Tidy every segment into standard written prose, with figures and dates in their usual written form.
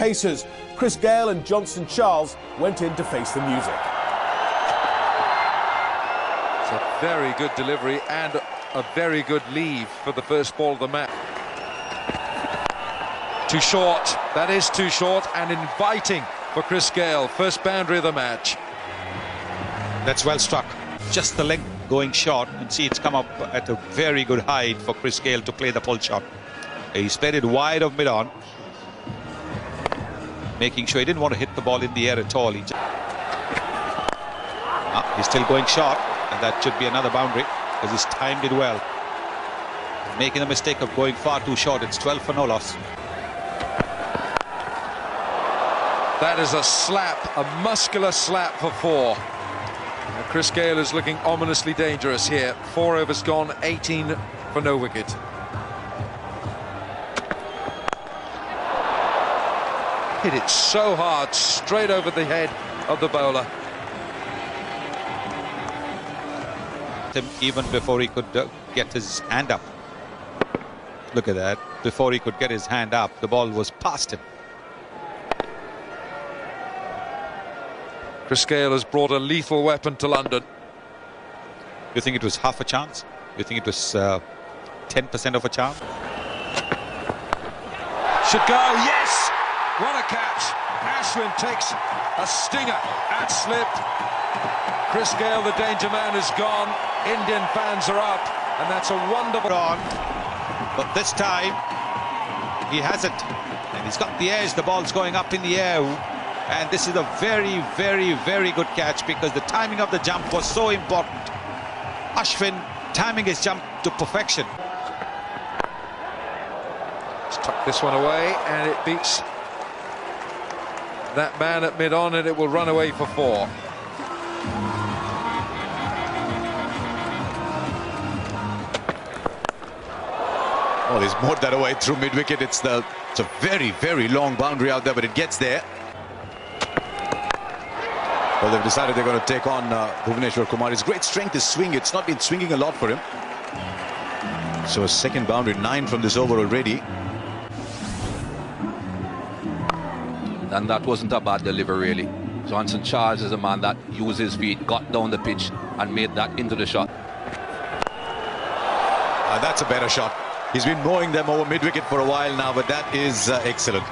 pacers. Chris Gayle and Johnson Charles went in to face the music. It's a very good delivery and a very good leave for the first ball of the match. Too short. That is too short and inviting for Chris Gayle. First boundary of the match. That's well struck. Just the leg going short, and see it's come up at a very good height for Chris Gayle to play the pull shot. He's played it wide of mid-on, making sure he didn't want to hit the ball in the air at all. He's still going short, and that should be another boundary because he's timed it well. Making the mistake of going far too short. It's 12 for no loss. That is a slap, a muscular slap for 4. Now Chris Gayle is looking ominously dangerous here. 4 overs gone, 18 for no wicket. Hit it so hard, straight over the head of the bowler. Even before he could get his hand up. Look at that. Before he could get his hand up, the ball was past him. Chris Gayle has brought a lethal weapon to London. You think it was half a chance? You think it was 10% of a chance? Should go, yes! What a catch! Ashwin takes a stinger at slip. Chris Gayle, the danger man, is gone. Indian fans are up, and that's a wonderful on. But this time, he has it. And he's got the edge. The ball's going up in the air. And this is a very, very, very good catch because the timing of the jump was so important. Ashwin timing his jump to perfection. Let's tuck this one away, and it beats that man at mid-on, and it will run away for 4. Oh, he's mowed that away through mid-wicket. It's a very, very long boundary out there, but it gets there. Well, they've decided they're going to take on Bhuvneshwar Kumar. His great strength is swing. It's not been swinging a lot for him. So a second boundary, 9 from this over already. And that wasn't a bad delivery, really. Johnson Charles is a man that used his feet, got down the pitch and made that into the shot. That's a better shot. He's been mowing them over mid-wicket for a while now, but that is excellent.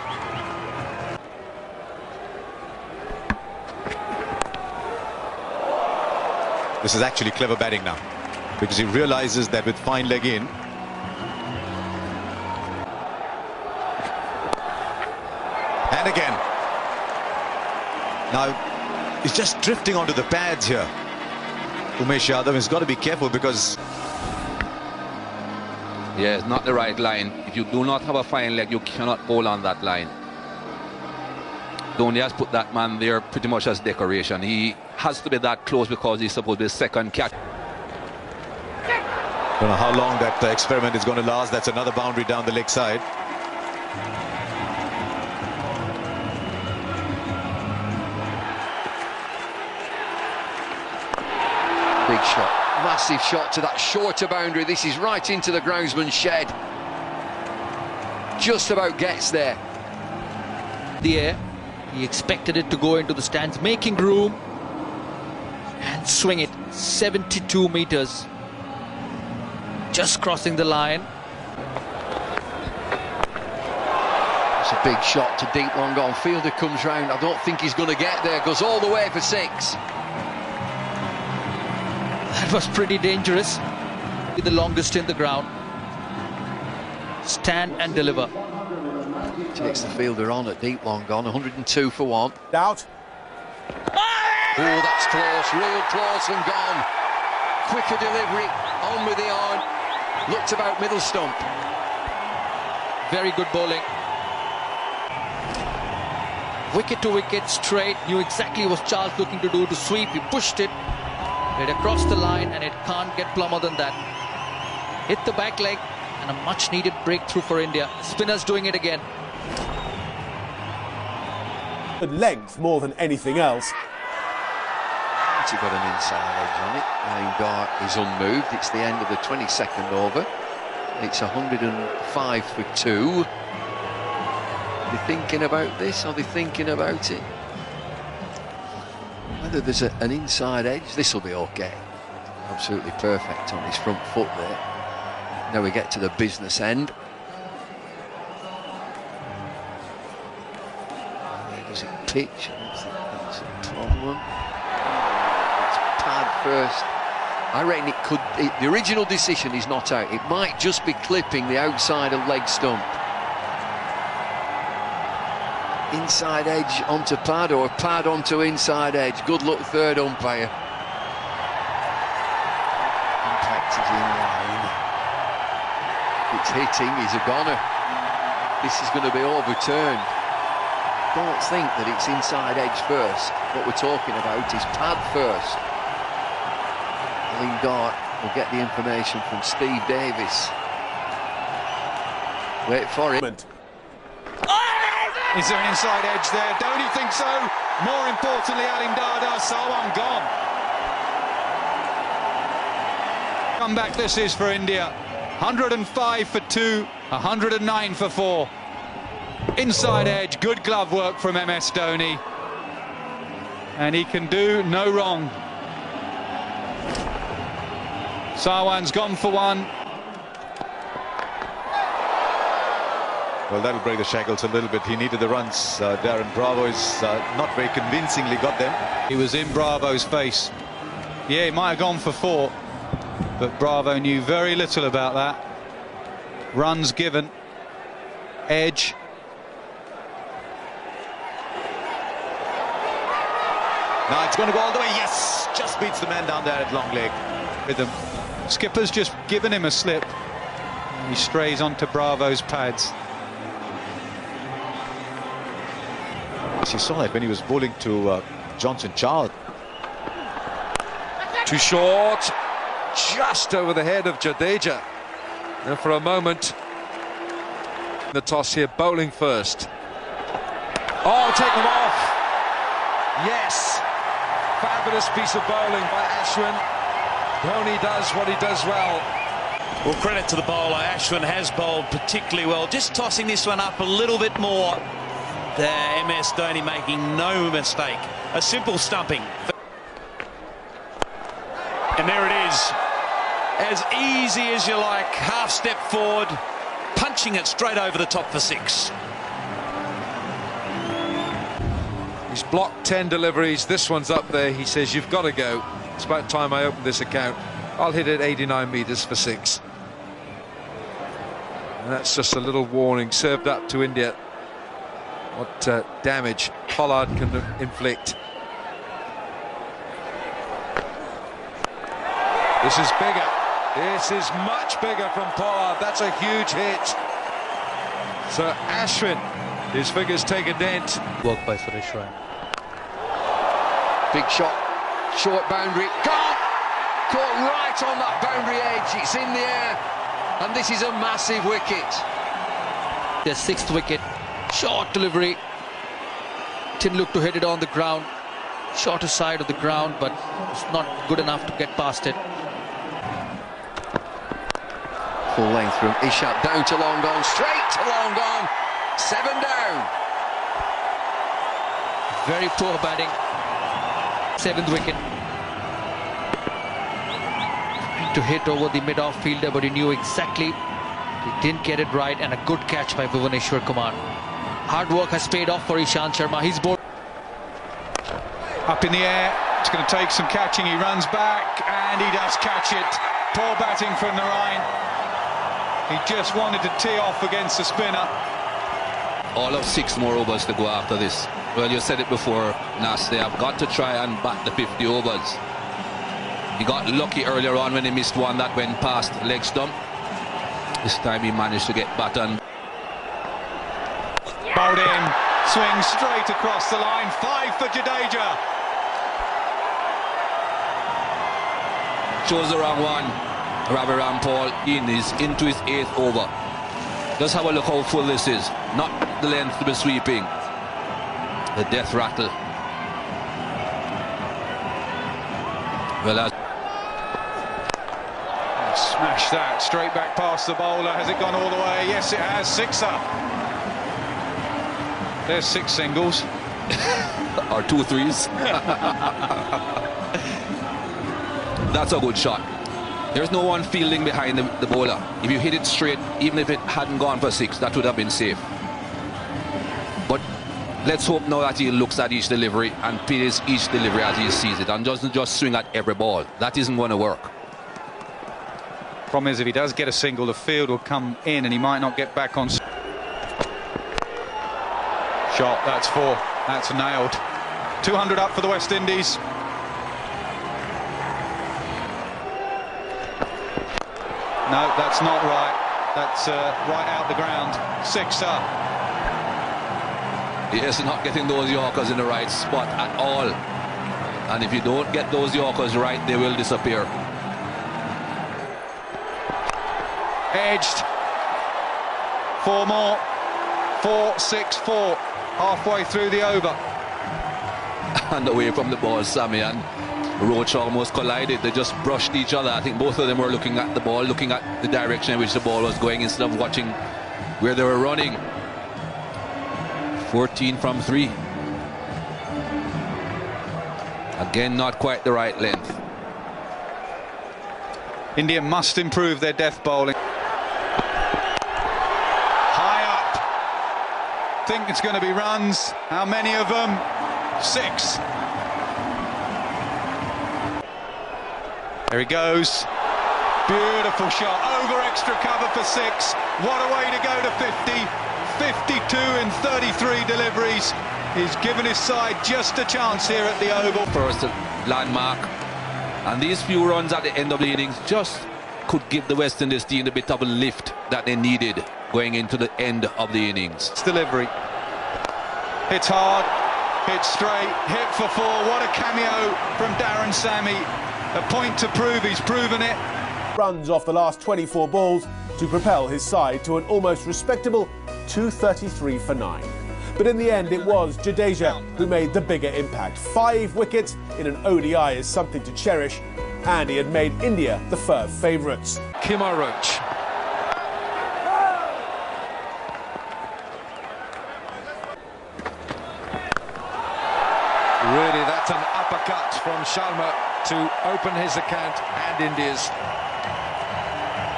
This is actually clever batting now, because he realizes that with fine leg in, and again, now he's just drifting onto the pads here. Umesh Yadav has got to be careful because yeah, it's not the right line. If you do not have a fine leg, you cannot bowl on that line. Dhoni has put that man there pretty much as decoration. He has to be that close because he's supposed to be second catch. Don't know how long that experiment is going to last. That's another boundary down the leg side. Big shot, massive shot to that shorter boundary. This is right into the groundsman's shed. Just about gets there. The air. He expected it to go into the stands, making room and swing it 72 meters. Just crossing the line. It's a big shot to deep long on. Fielder comes round. I don't think he's going to get there. Goes all the way for 6. That was pretty dangerous. The longest in the ground. Stand and deliver. Takes the fielder on at deep long gone. 102 for 1. Out. Oh, that's close. Real close and gone. Quicker delivery. On with the arm. Looked about middle stump. Very good bowling. Wicket to wicket, straight. Knew exactly what Charles looking to do to sweep. He pushed it. It across the line, and it can't get plumber than that. Hit the back leg, and a much needed breakthrough for India. Spinners doing it again. Good length more than anything else. He got an inside edge on it. Dart is unmoved. It's the end of the 22nd over. It's 105 for 2. They're thinking about this, or they're thinking about it. Whether there's an inside edge, this will be okay. Absolutely perfect on his front foot there. Now we get to the business end. Where does it pitch? I don't think that's a problem. It's pad first. I reckon it could. The original decision is not out. It might just be clipping the outside of leg stump. Inside edge onto pad, or pad onto inside edge. Good luck, third umpire. Impact is in line. It's hitting, he's a goner. This is going to be overturned. Don't think that it's inside edge first. What we're talking about is pad first. Lingard will get the information from Steve Davis. Wait for it. Is there an inside edge there? Don't you think so? More importantly, Dada, Sawan gone. Comeback this is for India. 105 for 2, 109 for 4. Inside edge, good glove work from MS Dhoni. And he can do no wrong. Sawan's gone for 1. Well, that'll break the shackles a little bit. He needed the runs. Darren Bravo is not very convincingly got them. He was in Bravo's face. Yeah, he might have gone for 4, but Bravo knew very little about that. Runs given. Edge. Now it's going to go all the way. Yes! Just beats the man down there at long leg. With him. Skipper's just given him a slip. He strays onto Bravo's pads. You saw that when he was bowling to Johnson Charles. Too short, just over the head of Jadeja. And for a moment, the toss here, bowling first. Oh, take them off. Yes, fabulous piece of bowling by Ashwin. Dhoni does what he does well. Well, credit to the bowler. Ashwin has bowled particularly well. Just tossing this one up a little bit more. There, MS Dhoni making no mistake. A simple stumping. And there it is. As easy as you like. Half step forward. Punching it straight over the top for 6. He's blocked 10 deliveries. This one's up there. He says, you've got to go. It's about time I opened this account. I'll hit it 89 metres for 6. And that's just a little warning served up to India. What damage Pollard can inflict. This is bigger. This is much bigger from Pollard. That's a huge hit. So Ashwin, his figures take a dent. Work by Suresh Raina. Big shot, short boundary, gone! Caught right on that boundary edge, it's in the air, and this is a massive wicket. Their 6th wicket, short delivery. Didn't look to hit it on the ground, shorter side of the ground, but it's not good enough to get past it. Full length from Ishaq, down to long gone, straight to long gone, 7 down. Very poor batting. 7th wicket. Trying to hit over the mid-off fielder, but he knew exactly. He didn't get it right, and a good catch by Bhuvaneshwar Kumar. Hard work has paid off for Ishant Sharma. He's bowled up in the air. It's going to take some catching. He runs back, and he does catch it. Poor batting from Narayan. He just wanted to tee off against the spinner. All of 6 more overs to go after this. Well, you said it before, Nas. They have got to try and bat the 50 overs. He got lucky earlier on when he missed one that went past leg stump. This time he managed to get batted. Bowled in, swing straight across the line. 5 for Jadeja. Chose the wrong one. Ravi Rampal is into his 8th over. Just have a look how full this is. Not the length to be sweeping. The death rattle. Well, Smash that straight back past the bowler. Has it gone all the way? Yes, it has. 6 up. There's 6 singles. Or 2 threes. That's a good shot. There's no one fielding behind the bowler. If you hit it straight, even if it hadn't gone for 6, that would have been safe. But let's hope now that he looks at each delivery and plays each delivery as he sees it and doesn't just swing at every ball. That isn't going to work. Problem is, if he does get a single, the field will come in and he might not get back on. Shot, that's 4. That's nailed. 200 up for the West Indies. No, that's not right. That's right out the ground. 6 up. Yes, not getting those Yorkers in the right spot at all. And if you don't get those Yorkers right, they will disappear. Edged. 4 more. 4, 6, 4. Halfway through the over. And away from the ball, Sammy and Roach almost collided. They just brushed each other. I think both of them were looking at the ball, looking at the direction in which the ball was going instead of watching where they were running. 14 from 3. Again, not quite the right length. India must improve their death bowling. High up. Think it's going to be runs. How many of them? 6. There he goes. Beautiful shot. Over extra cover for 6. What a way to go to 50. 52 in 33 deliveries. He's given his side just a chance here at the Oval. First landmark. And these few runs at the end of the innings just could give the West Indies team a bit of a lift that they needed going into the end of the innings. It's delivery. Hits hard. Hits straight. Hit for 4. What a cameo from Darren Sammy. A point to prove he's proven it. Runs off the last 24 balls to propel his side to an almost respectable 233 for 9. But in the end, it was Jadeja who made the bigger impact. 5 wickets in an ODI is something to cherish, and he had made India the firm favourites. Kimar Roach. Really, that's an uppercut from Sharma to open his account and India's.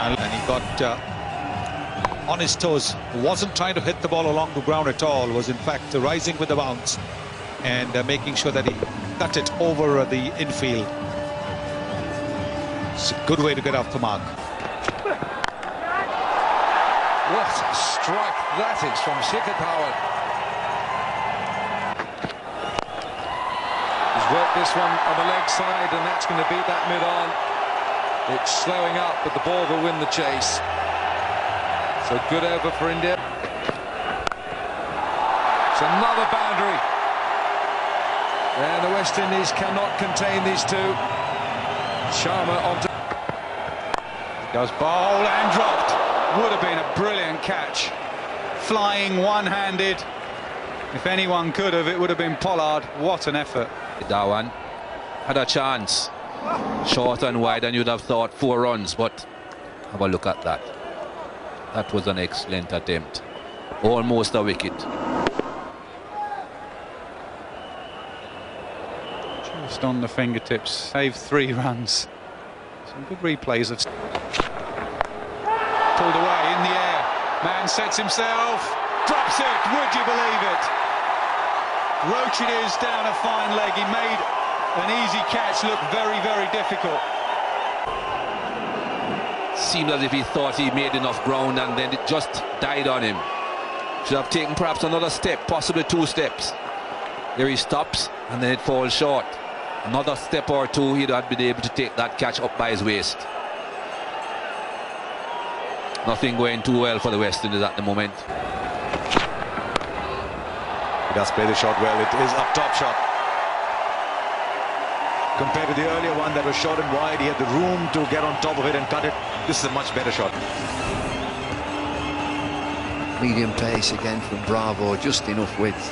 And he got on his toes. Wasn't trying to hit the ball along the ground at all. Was in fact rising with the bounce and making sure that he cut it over the infield. It's a good way to get off the mark. What a strike that is from Shikhar Dhawan. He's worked this one on the leg side, and that's going to beat that mid-on. It's slowing up, but the ball will win the chase. So good over for India. It's another boundary. And the West Indies cannot contain these two. Sharma onto... Goes bowl and dropped. Would have been a brilliant catch. Flying one-handed. If anyone could have, it would have been Pollard. What an effort. Dhawan had a chance. Short and wide, and you'd have thought 4 runs, but have a look at that. That was an excellent attempt. Almost a wicket. Just on the fingertips. Saved 3 runs. Some good replays of... Pulled away in the air. Man sets himself. Drops it. Would you believe it? Roach it is down a fine leg. He made an easy catch look very, very difficult. Seemed as if he thought he made enough ground and then it just died on him. Should have taken perhaps another step, possibly 2 steps. Here he stops and then it falls short. Another step or 2, he'd have been able to take that catch up by his waist. Nothing going too well for the West Indies at the moment. He does play the shot well. It is a top shot. Compared to the earlier one that was short and wide, he had the room to get on top of it and cut it. This is a much better shot. Medium pace again from Bravo, just enough width.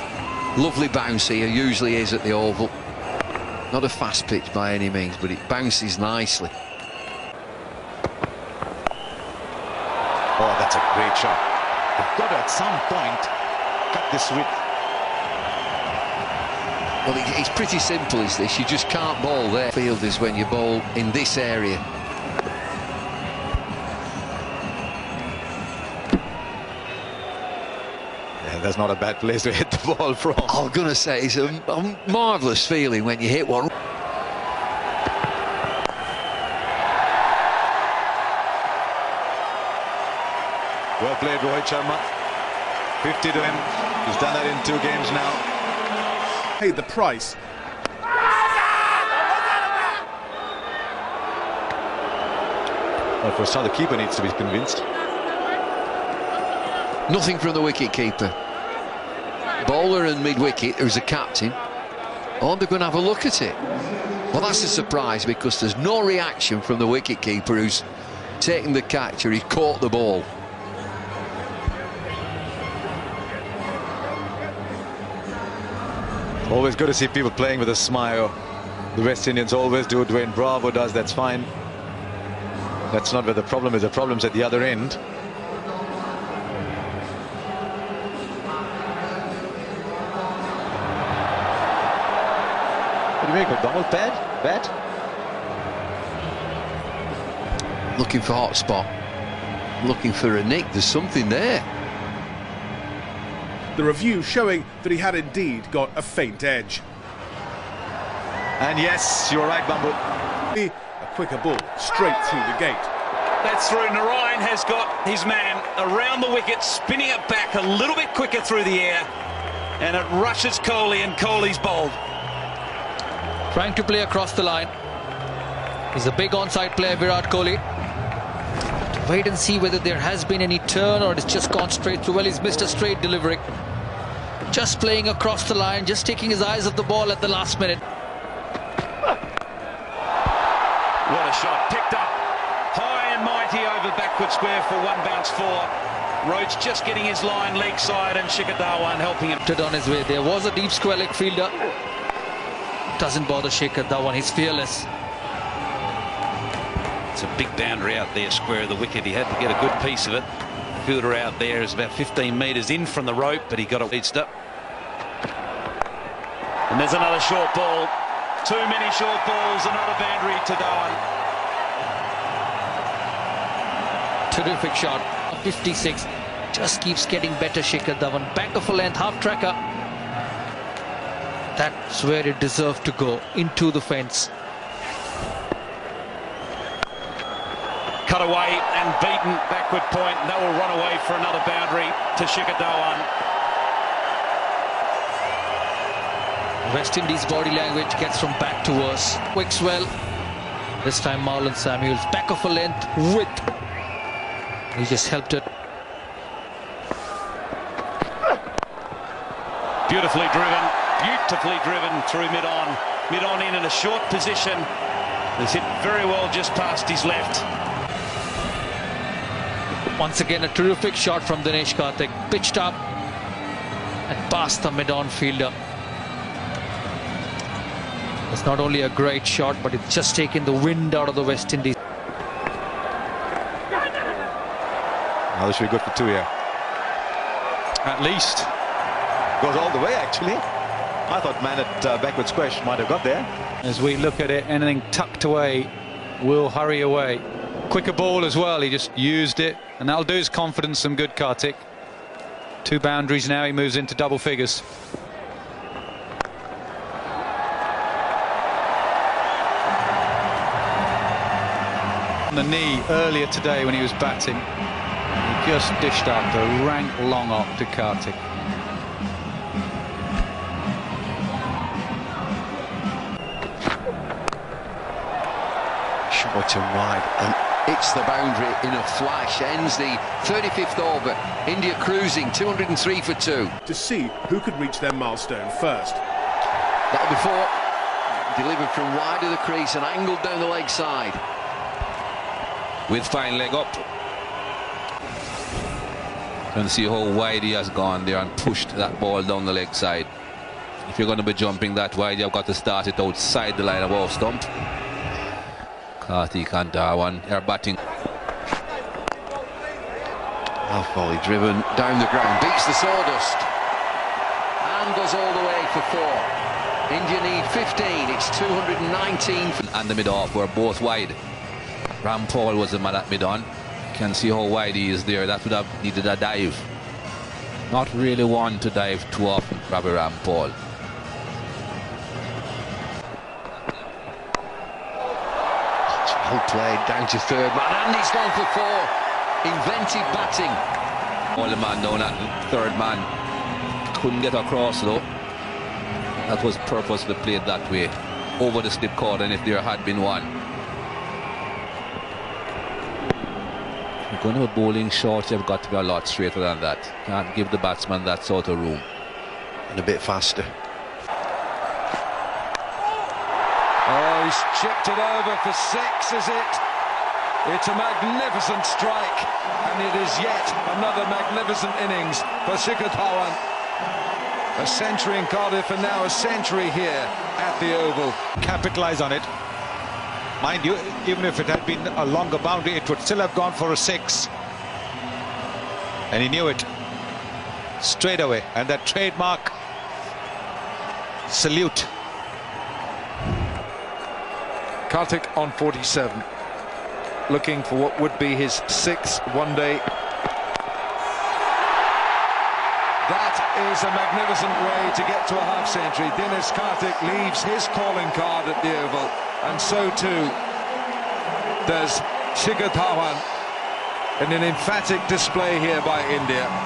Lovely bounce here, usually is at the Oval. Not a fast pitch by any means, but it bounces nicely. Oh, that's a great shot. You've got to, at some point, cut this width. Well, it's pretty simple, is this? You just can't bowl there. Fielders when you bowl in this area. Yeah, that's not a bad place to hit the ball from. I'm going to say it's a marvellous feeling when you hit one. Well played, Rohit Sharma. 50 to him. He's done that in 2 games now. Paid the price. Well, for a start, the keeper needs to be convinced. Nothing from the wicket-keeper. Bowler and mid-wicket, who's the captain, oh, they're going to have a look at it. Well, that's a surprise because there's no reaction from the wicket-keeper who's taken the catch or he's caught the ball. Always good to see people playing with a smile. The West Indians always do. Dwayne Bravo does. That's fine. That's not where the problem is. The problem's at the other end. What do you make of ball? Bad? Looking for hot spot. Looking for a nick. There's something there. The review showing that he had indeed got a faint edge. And yes, you're right, Bambu. A quicker ball straight through the gate. That's through. Narayan has got his man around the wicket, spinning it back a little bit quicker through the air, and it rushes Kohli, and Kohli's bowled. Trying to play across the line. He's a big onside player, Virat Kohli. Wait and see whether there has been any turn or it's just gone straight through. Well, he's missed a straight delivery. Just playing across the line, just taking his eyes off the ball at the last minute. What a shot. Picked up high and mighty over backward square for 1 bounce 4. Rhodes just getting his line leg side and Shikhar Dhawan helping him. On his way. There was a deep square leg fielder. Doesn't bother Shikhar Dhawan. He's fearless. It's a big boundary out there, square of the wicket. He had to get a good piece of it. The fielder out there is about 15 metres in from the rope, but he got it reached up. And there's another short ball. Too many short balls, another boundary to Dhawan. Terrific shot. 56. Just keeps getting better, Shikhar Dhawan. Back of a length, half tracker. That's where it deserved to go, into the fence. Cut away and beaten backward point. That will run away for another boundary to Shikhar Dhawan. West Indies body language gets from bad to worse. Quicks well. This time Marlon Samuels, back of a length, width. He just helped it. Beautifully driven through mid-on. Mid-on in a short position. It's hit very well just past his left. Once again, a terrific shot from Dinesh Karthik. Pitched up and past the mid-on fielder. It's not only a great shot, but it's just taken the wind out of the West Indies. Now this should be good for 2 here. At least. Goes all the way, actually. I thought man at backward squash might have got there. As we look at it, anything tucked away will hurry away. Quicker ball as well, he just used it, and that'll do his confidence some good, Karthik. 2 boundaries now, he moves into double figures. On the knee earlier today when he was batting, he just dished up the rank long up to Karthik. Short and wide, and it's the boundary in a flash. Ends the 35th over. India cruising 203 for 2. To see who could reach their milestone first. That'll be 4. Delivered from wide of the crease and angled down the leg side. With fine leg up. You can see how wide he has gone there and pushed that ball down the leg side. If you're going to be jumping that wide, you've got to start it outside the line of off stump. Karthik and Dhawan are batting. Well, volley driven down the ground, beats the sawdust and goes all the way for 4. India need 15, it's 219. And the mid-off were both wide. Rampal was the man at mid-on. You can see how wide he is there. That would have needed a dive. Not really one to dive too often, Robbie Rampal. Well played, down to third man, and he's gone for 4. Inventive batting. All the man down at third man. Couldn't get across though. That was purposely played that way. Over the slip cord, and if there had been one. If you're going to have bowling shots, you've got to be a lot straighter than that. Can't give the batsman that sort of room. And a bit faster. Oh, he's chipped it over for 6, is it? It's a magnificent strike, and it is yet another magnificent innings for Shikhar Dhawan. A century in Cardiff and now a century here at the Oval. Capitalize on it. Mind you, even if it had been a longer boundary, it would still have gone for a 6. And he knew it straight away. And that trademark salute. Karthik on 47, looking for what would be his 6th one-day. That is a magnificent way to get to a half-century. Dinesh Karthik leaves his calling card at the Oval, and so too does Shikhar Dhawan in an emphatic display here by India.